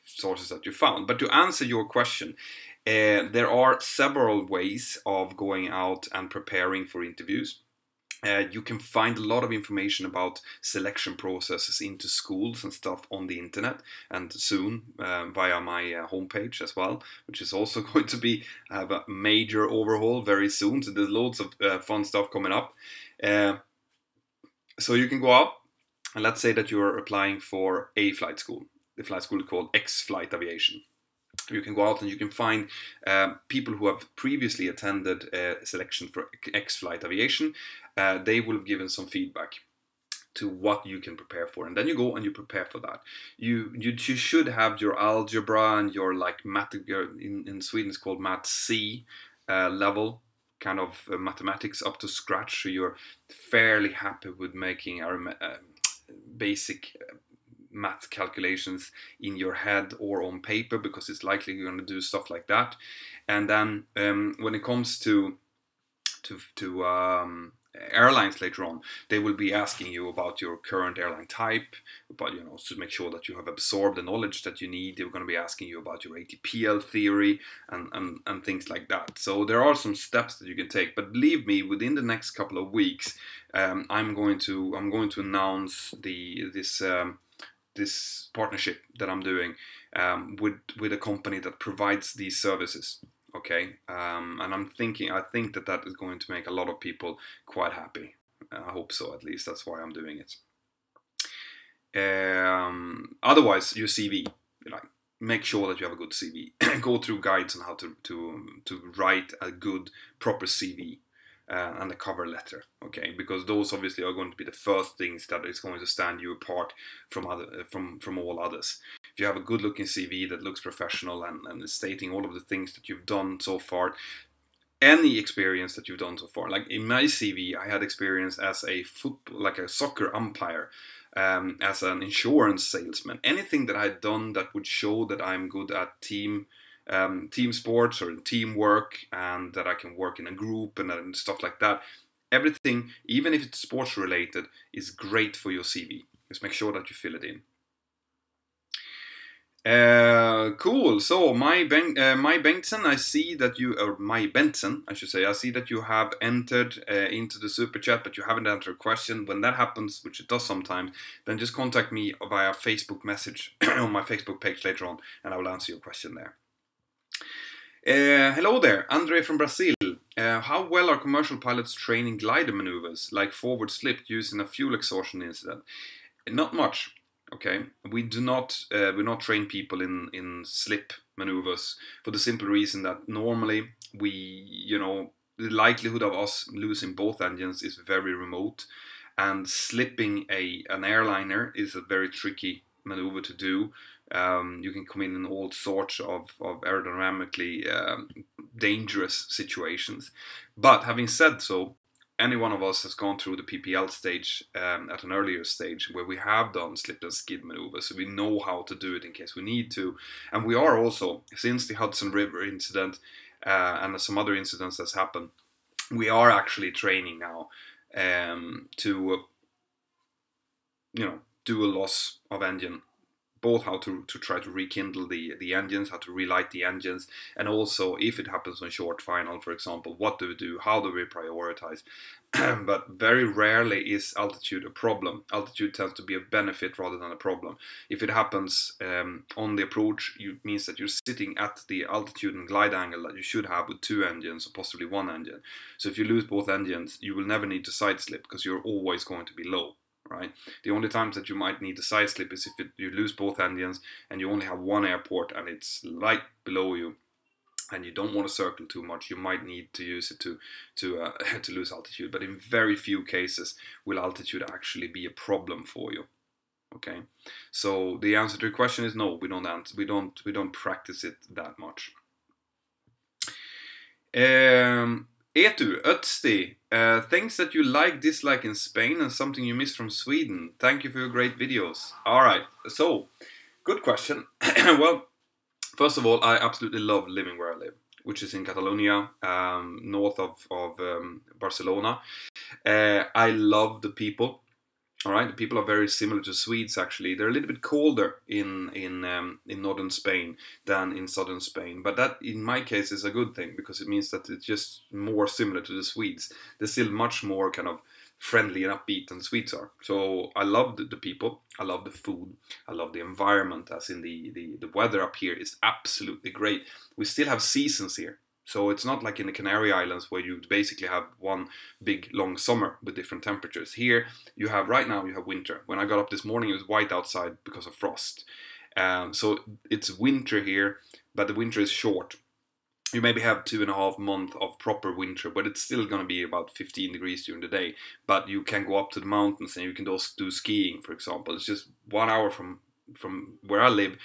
sources that you found. But to answer your question, there are several ways of going out and preparing for interviews. You can find a lot of information about selection processes into schools and stuff on the internet, and soon via my homepage as well, which is also going to be have a major overhaul very soon. So there's loads of fun stuff coming up. So you can go out and let's say that you're applying for a flight school. The flight school is called X-Flight Aviation. You can go out and you can find people who have previously attended selection for X-Flight Aviation. They will have given some feedback to what you can prepare for, and then you go and you prepare for that. You should have your algebra and your like math. In Sweden it's called Math C level kind of mathematics up to scratch. So you're fairly happy with making our basic math calculations in your head or on paper, because it's likely you're going to do stuff like that. And then when it comes to airlines later on, they will be asking you about your current airline type, about, you know, to make sure that you have absorbed the knowledge that you need. They're going to be asking you about your ATPL theory and things like that. So there are some steps that you can take, but believe me, within the next couple of weeks, I'm going to announce this partnership that I'm doing with a company that provides these services. Okay, and I think that is going to make a lot of people quite happy. I hope so, at least. That's why I'm doing it. Otherwise, your CV, like, make sure that you have a good CV. Go through guides on how to write a good, proper CV. And a cover letter, okay, because those obviously are going to be the first things that is going to stand you apart from all others. If you have a good-looking CV that looks professional and is stating all of the things that you've done so far, any experience that you've done so far, like in my CV, I had experience as a soccer umpire, as an insurance salesman, anything that I had done that would show that I'm good at team team sports or teamwork, and that I can work in a group and stuff like that. Everything, even if it's sports related, is great for your CV. Just make sure that you fill it in. Cool. So my Bengtson, I see that you, or my Benson, I should say, I see that you have entered into the super chat, but you haven't answered a question. When that happens, which it does sometimes, then just contact me via Facebook message on my Facebook page later on, and I will answer your question there. Hello there, Andre from Brazil. How well are commercial pilots training glider maneuvers like forward slip using a fuel exhaustion incident? Not much. Okay, we do not train people in slip maneuvers for the simple reason that normally the likelihood of us losing both engines is very remote, and slipping an airliner is a very tricky maneuver to do. You can come in all sorts of aerodynamically dangerous situations. But having said so, any one of us has gone through the PPL stage at an earlier stage where we have done slip and skid maneuvers, so we know how to do it in case we need to. And we are also, since the Hudson River incident and some other incidents that's happened, we are actually training now to do a loss of engine, both how to try to rekindle the engines, how to relight the engines, and also if it happens on short final, for example, what do we do, how do we prioritize? But very rarely is altitude a problem. Altitude tends to be a benefit rather than a problem. If it happens on the approach, it means that you're sitting at the altitude and glide angle that you should have with two engines or possibly one engine. So if you lose both engines, you will never need to side slip because you're always going to be low. Right? The only times that you might need to side slip is if you lose both engines and you only have one airport and it's right below you and you don't want to circle too much. You might need to use it to lose altitude, but in very few cases will altitude actually be a problem for you. Okay, so the answer to your question is no. We don't practice it that much. Etu, Ötsti, things that you like, dislike in Spain and something you miss from Sweden. Thank you for your great videos. Alright, so, good question. Well, first of all, I absolutely love living where I live, which is in Catalonia, north of Barcelona. I love the people. Alright, the people are very similar to Swedes actually. They're a little bit colder in northern Spain than in southern Spain. But that, in my case, is a good thing because it means that it's just more similar to the Swedes. They're still much more kind of friendly and upbeat than the Swedes are. So I love the people, I love the food, I love the environment, as in the weather up here is absolutely great. We still have seasons here. So it's not like in the Canary Islands where you basically have one big long summer with different temperatures. Here you have, right now you have winter. When I got up this morning it was white outside because of frost. So it's winter here, but the winter is short. You maybe have 2.5 months of proper winter, but it's still going to be about 15 degrees during the day. But you can go up to the mountains and you can also do skiing, for example. It's just 1 hour from where I live.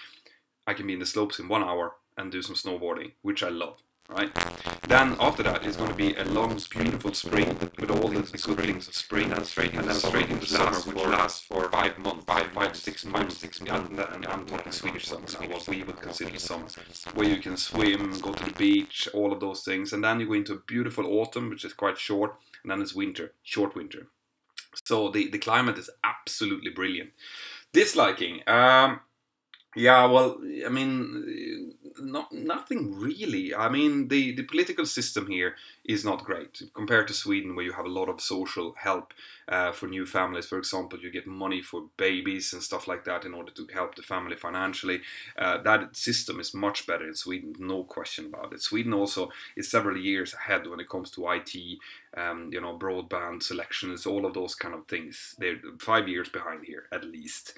I can be in the slopes in 1 hour and do some snowboarding, which I love. Right? Then after that is going to be a long, beautiful spring with all the good things of spring, and then straight into summer, which lasts for 5 months, 6 months, and I'm talking Swedish summer, what we would consider summer, where you can swim, go to the beach, all of those things, and then you go into a beautiful autumn, which is quite short, and then it's winter, short winter. So the climate is absolutely brilliant. Disliking. Yeah, well, I mean, nothing really. I mean, the political system here is not great compared to Sweden, where you have a lot of social help for new families. For example, you get money for babies and stuff like that in order to help the family financially. That system is much better in Sweden, no question about it. Sweden also is several years ahead when it comes to IT, broadband selections, all of those kind of things. They're 5 years behind here, at least.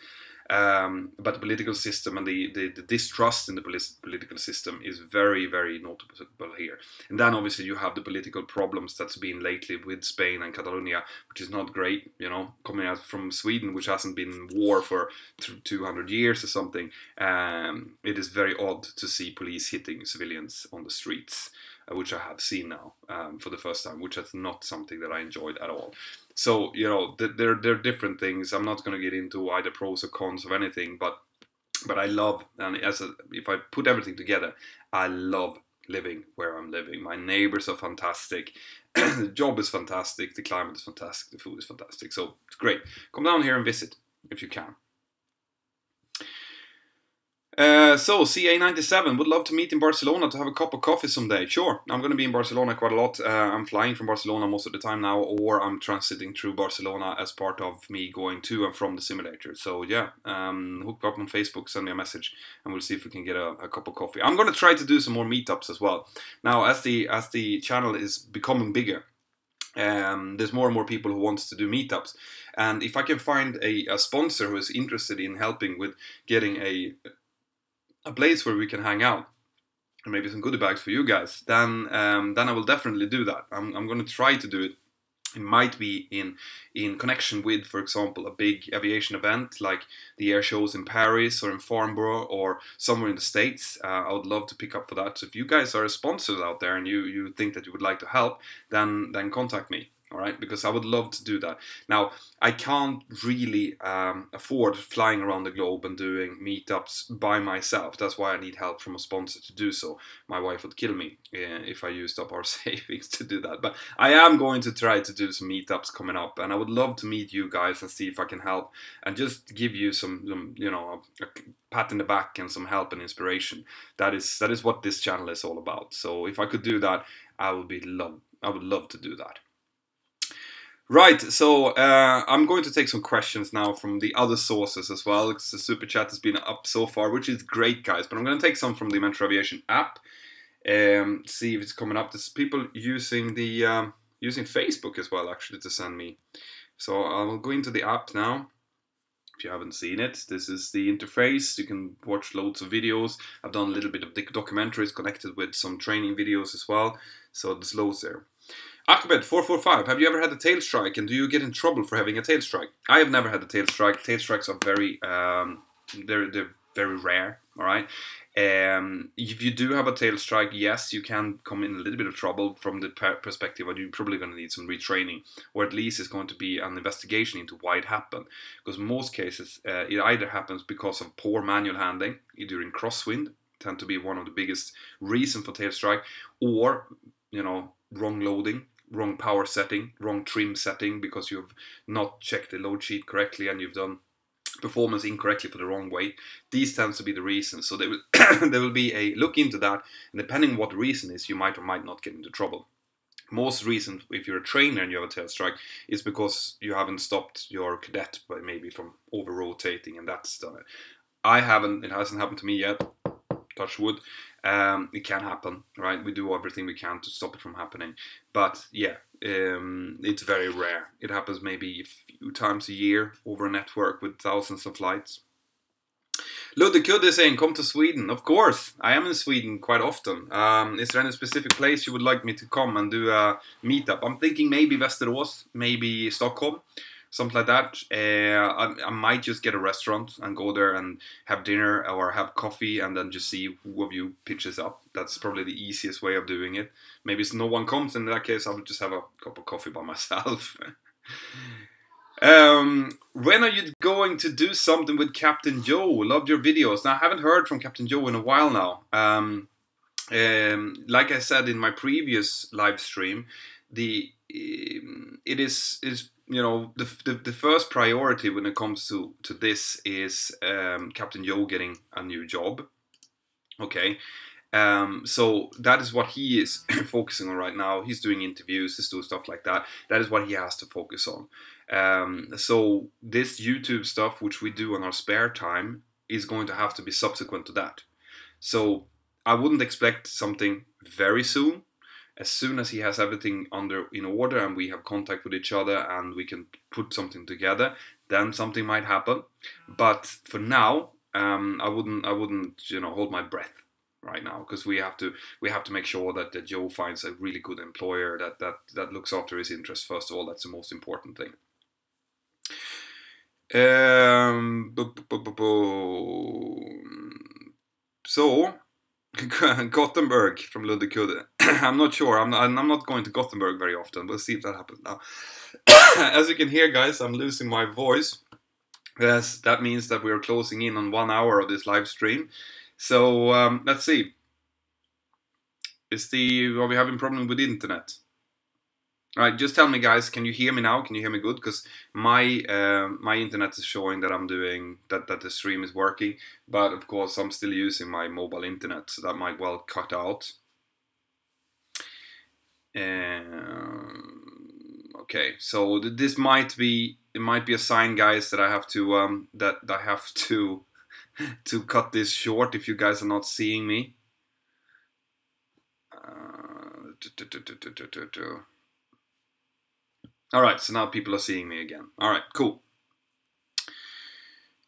But the political system and the distrust in the political system is very, very noticeable here. And then obviously you have the political problems that's been lately with Spain and Catalonia, which is not great, coming out from Sweden, which hasn't been in war for 200 years or something. It is very odd to see police hitting civilians on the streets, which I have seen now for the first time, which is not something that I enjoyed at all. So, there are different things. I'm not going to get into either pros or cons of anything, but I love, and if I put everything together, I love living where I'm living. My neighbors are fantastic. The job is fantastic. The climate is fantastic. The food is fantastic. So it's great. Come down here and visit if you can. So CA97 would love to meet in Barcelona to have a cup of coffee someday. Sure, I'm going to be in Barcelona quite a lot. I'm flying from Barcelona most of the time now, or I'm transiting through Barcelona as part of me going to and from the simulator. So yeah, hook up on Facebook, send me a message, and we'll see if we can get a cup of coffee. I'm going to try to do some more meetups as well. Now, as the channel is becoming bigger, there's more and more people who wants to do meetups, and if I can find a sponsor who is interested in helping with getting a place where we can hang out and maybe some goodie bags for you guys, then I will definitely do that. I'm going to try to do it. It might be in connection with, for example, a big aviation event like the air shows in Paris or in Farnborough or somewhere in the States. I would love to pick up for that. So if you guys are sponsors out there and you think that you would like to help, then contact me. All right, because I would love to do that. Now, I can't really afford flying around the globe and doing meetups by myself. That's why I need help from a sponsor to do so. My wife would kill me if I used up our savings to do that. But I am going to try to do some meetups coming up, and I would love to meet you guys and see if I can help and just give you some you know, a pat in the back and some help and inspiration. That is what this channel is all about. So if I could do that, I would love to do that. Right, so I'm going to take some questions now from the other sources as well, because the super chat has been up so far, which is great, guys. But I'm going to take some from the Mentour Aviation app, see if it's coming up. There's people using the using Facebook as well, actually, to send me. So I'll go into the app now. If you haven't seen it, this is the interface. You can watch loads of videos. I've done a little bit of documentaries connected with some training videos as well. So there's loads there. Ahmed445, have you ever had a tail strike, and do you get in trouble for having a tail strike? I have never had a tail strike. Tail strikes are very, they're very rare. All right. If you do have a tail strike, yes, you can come in a little bit of trouble from the perspective of you're probably going to need some retraining, or at least it's going to be an investigation into why it happened. Because in most cases, it either happens because of poor manual handling during crosswind, tend to be one of the biggest reasons for tail strike, or wrong loading, wrong power setting, wrong trim setting because you've not checked the load sheet correctly and you've done performance incorrectly for the wrong way. These tends to be the reasons. So there will be a look into that, and depending on what the reason is, you might or might not get into trouble. Most reasons, if you're a trainer and you have a tail strike, is because you haven't stopped your cadet by maybe from over rotating, and that's done it. I haven't. It hasn't happened to me yet. Touch wood. It can happen, right? We do everything we can to stop it from happening, but yeah, it's very rare. It happens maybe a few times a year over a network with thousands of flights. Ludde is saying, come to Sweden. Of course, I am in Sweden quite often. Is there any specific place you would like me to come and do a meetup? I'm thinking maybe Västerås, maybe Stockholm. Something like that. I might just get a restaurant and go there and have dinner or have coffee and then just see who of you pitches up. That's probably the easiest way of doing it. Maybe if no one comes, in that case I would just have a cup of coffee by myself. When are you going to do something with Captain Joe? Loved your videos. Now, I haven't heard from Captain Joe in a while now. Like I said in my previous live stream, it is the first priority when it comes to this is Captain Joe getting a new job. Okay, so that is what he is focusing on right now. He's doing interviews, he's doing stuff like that. That is what he has to focus on. So this YouTube stuff, which we do on our spare time, is going to have to be subsequent to that. So I wouldn't expect something very soon. As soon as he has everything in order and we have contact with each other and we can put something together, then something might happen. But for now, I wouldn't hold my breath right now, because we have to make sure that Joe finds a really good employer that looks after his interests first of all. That's the most important thing. So Gothenburg from Ludde. I'm not sure. I'm not going to Gothenburg very often. We'll see if that happens now. As you can hear, guys, I'm losing my voice. Yes, that means that we are closing in on 1 hour of this live stream. So let's see. Are we having problem with the internet? All right, just tell me, guys. Can you hear me now? Can you hear me good? Because my internet is showing that I'm doing that the stream is working, but of course I'm still using my mobile internet, so that might well cut out. Okay, so this might be a sign, guys, that I have to to cut this short if you guys are not seeing me. All right, so now people are seeing me again. All right, cool.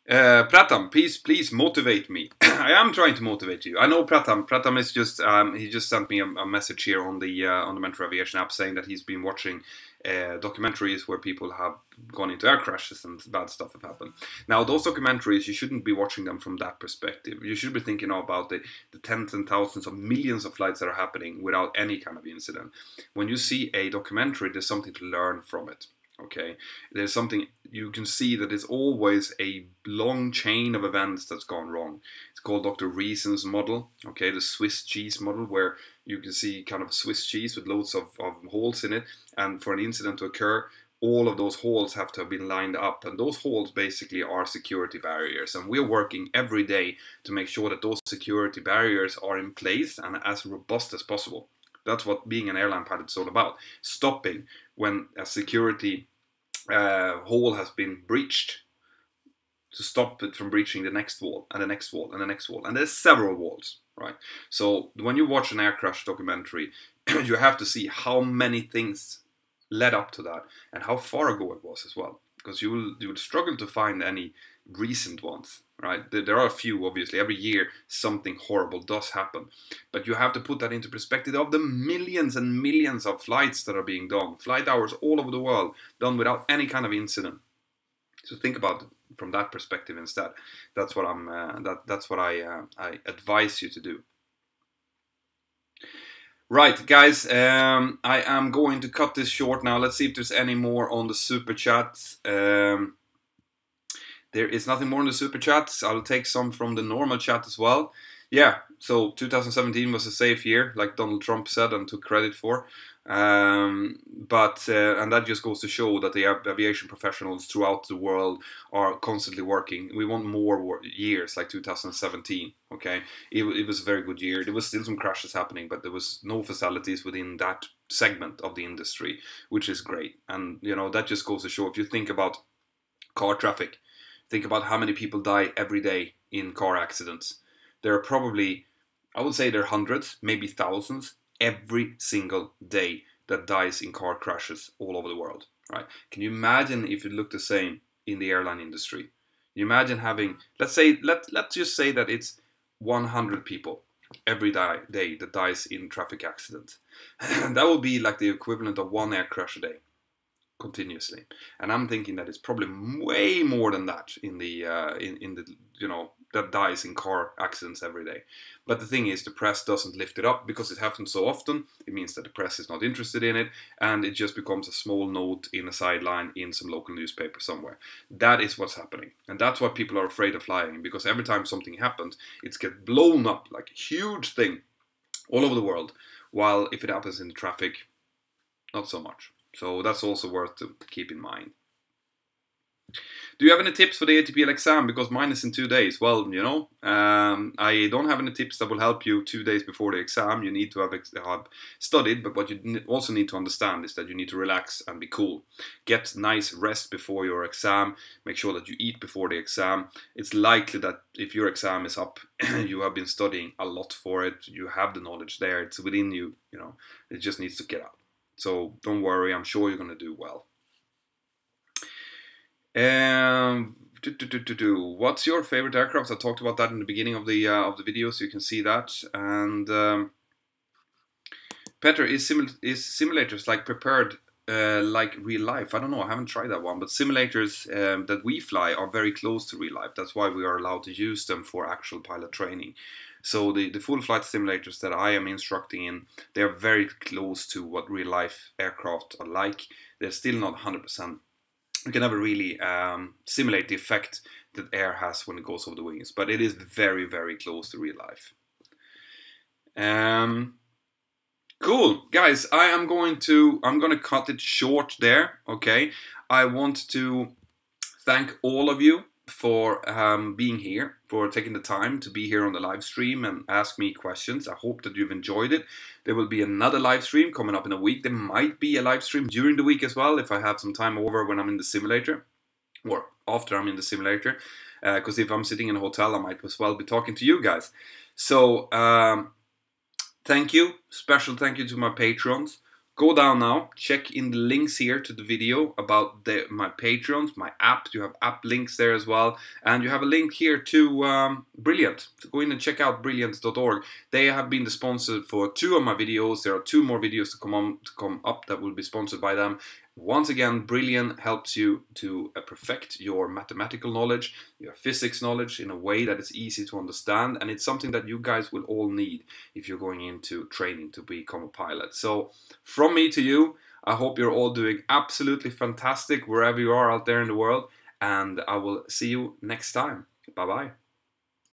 Pratham, please motivate me. I am trying to motivate you. I know Pratham. Pratham is just he just sent me a message here on the Mentour Aviation app saying that he's been watching documentaries where people have gone into air crashes and bad stuff have happened. Now, those documentaries, you shouldn't be watching them from that perspective. You should be thinking about the tens and thousands of millions of flights that are happening without any kind of incident. When you see a documentary, there's something to learn from it. Okay, there's something you can see that is always a long chain of events that's gone wrong. It's called Dr. Reason's model, okay, the Swiss cheese model, where you can see kind of Swiss cheese with loads of holes in it, and for an incident to occur, all of those holes have to have been lined up, and those holes basically are security barriers, and we're working every day to make sure that those security barriers are in place and as robust as possible. That's what being an airline pilot is all about, stopping when a security hole has been breached, to stop it from breaching the next wall and the next wall and the next wall, and there's several walls, right? So when you watch an air crash documentary, you have to see how many things led up to that and how far ago it was as well, because you would struggle to find any recent ones, right? There are a few, obviously. Every year something horrible does happen, but you have to put that into perspective of the millions and millions of flights that are being done, flight hours all over the world done without any kind of incident. So think about it from that perspective instead. That's what I advise you to do. Right, guys, I am going to cut this short now. Let's see if there's any more on the super chats. There is nothing more in the super chats. I'll take some from the normal chat as well. Yeah, so 2017 was a safe year, like Donald Trump said and took credit for. And that just goes to show that the aviation professionals throughout the world are constantly working. We want more years like 2017. Okay, it was a very good year. There was still some crashes happening, but there was no fatalities within that segment of the industry, which is great. And you know, that just goes to show, if you think about car traffic, think about how many people die every day in car accidents. There are probably, I would say there are hundreds, maybe thousands, every single day that dies in car crashes all over the world, right? Can you imagine if it looked the same in the airline industry? You imagine having, let's just say that it's 100 people every day that dies in traffic accidents. That would be like the equivalent of one air crash a day, continuously. And I'm thinking that it's probably way more than that in the you know, that dies in car accidents every day. But the thing is, the press doesn't lift it up because it happens so often. It means that the press is not interested in it, and it just becomes a small note in a sideline in some local newspaper somewhere. That is what's happening, and that's why people are afraid of flying, because every time something happens, it's get blown up like a huge thing all over the world, while if it happens in the traffic, not so much. So that's also worth to keep in mind. Do you have any tips for the ATPL exam? Because mine is in 2 days. Well, you know, I don't have any tips that will help you 2 days before the exam. You need to have studied, but what you also need to understand is that you need to relax and be cool. Get nice rest before your exam. Make sure that you eat before the exam. It's likely that if your exam is up, you have been studying a lot for it. You have the knowledge there. It's within you, you know. It just needs to get out. So don't worry, I'm sure you're going to do well. What's your favorite aircraft? I talked about that in the beginning of the video, so you can see that. And Peter, is simulators like prepared like real life? I don't know, I haven't tried that one, but simulators that we fly are very close to real life. That's why we are allowed to use them for actual pilot training. So the full flight simulators that I am instructing in, they are very close to what real life aircraft are like. They're still not 100%. You can never really simulate the effect that air has when it goes over the wings, but it is very, very close to real life. Cool, guys. I'm gonna cut it short there. Okay, I want to thank all of you for being here, for taking the time to be here on the live stream and ask me questions. I hope that you've enjoyed it. There will be another live stream coming up in a week. There might be a live stream during the week as well if I have some time over when I'm in the simulator, or after I'm in the simulator. Because if I'm sitting in a hotel, I might as well be talking to you guys. So thank you. Special thank you to my patrons. Go down now, check in the links here to the video about my patrons, my app. You have app links there as well. And you have a link here to Brilliant. So go in and check out brilliant.org. They have been the sponsor for 2 of my videos. There are 2 more videos to come up that will be sponsored by them. Once again, Brilliant helps you to perfect your mathematical knowledge, your physics knowledge in a way that is easy to understand. And it's something that you guys will all need if you're going into training to become a pilot. So from me to you, I hope you're all doing absolutely fantastic wherever you are out there in the world. And I will see you next time. Bye-bye.